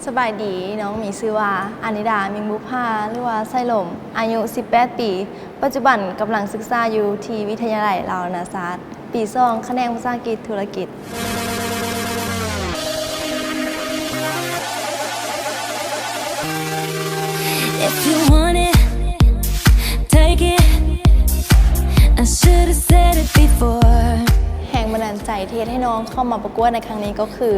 สบายดีน้องมีชื่อว่าอานิดามิงบุภาหรือว่าไส้ลมอายุ 18 ปี ปัจจุบันกำลังศึกษาอยู่ที่วิทยาลัยลาวนาศาสตร์ปี2คะแนนภาษาอังกฤษธุรกิจIf you want it, take it. I should have said it before. แรงบันดาลใจที่เฮ็ดให้น้องเข้ามาประกวดในครั้งนี้ก็คือ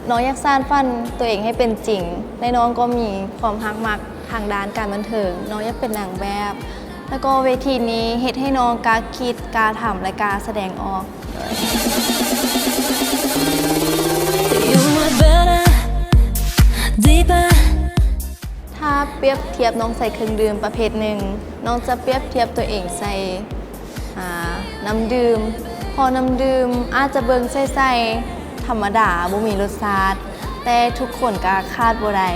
น้องอยากสร้างฝันตัวเองให้เป็นจริงและน้องก็มีความรักมักทางด้านการบันเทิงน้องอยากเป็นนางแบบ แล้วก็เวทีนี้เฮ็ดให้น้องกล้าคิดกล้าทำและกล้าแสดงออก You are better, deeper. ถ้าเปรียบเทียบน้องใส่เครื่องดื่มประเภทหนึ่งน้องจะเปรียบเทียบตัวเองใส่น้ำดื่มพอน้ำดื่มอาจจะเบิ่งใส่ธรรมดาบ่มีรสชาติแต่ทุกคนก็คาดบ่ได้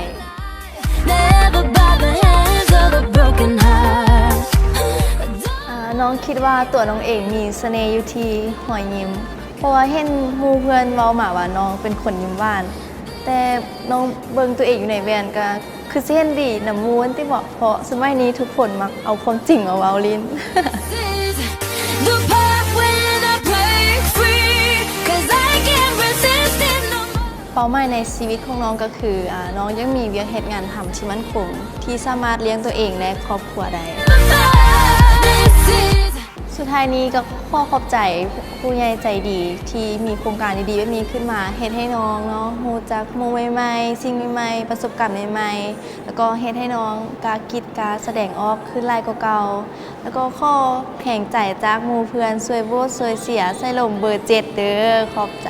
Never by the hands of a broken heart. น้องคิดว่าตัวน้องเองมีเสน่ห์อยู่ที่หอยยิ้มเพราะว่าเห็นหมู่เพื่อนเว้ามาว่าน้องเป็นคนยิ้มหวานแต่น้องเบิ่งตัวเองอยู่ในแวนก็คือสิเห็นดีน้ำมูนที่บอกเพราะสมัยนี้ทุกคนมักเอาความจริงมาเว้าลิ้น The part when I break free, 'cause I can't resist it no more. เป้าหมายในชีวิตของน้องก็คือน้องยังมีเวียกเหตุงานทำที่มั่นคงที่สามารถเลี้ยงตัวเองและครอบครัวได้ This is สุดท้ายนี้ก็ขอขอบใจผู้ใหญ่ใจดีที่มีโครงการดีๆแบบนี้ขึ้นมาเฮ็ดให้น้องเนาะรู้จักหมู่ใหม่ๆสิ่งใหม่ๆประสบการณ์ใหม่ๆแล้วก็เฮ็ดให้น้องกล้าคิดกล้าแสดงออกขึ้นหลายกว่าเก่าแล้วก็ขอแห่งใจจากหมู่เพื่อนช่วยโหวตช่วยเสียใส่ลมเบอร์ 7เด้อขอบใจ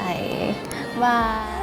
บาย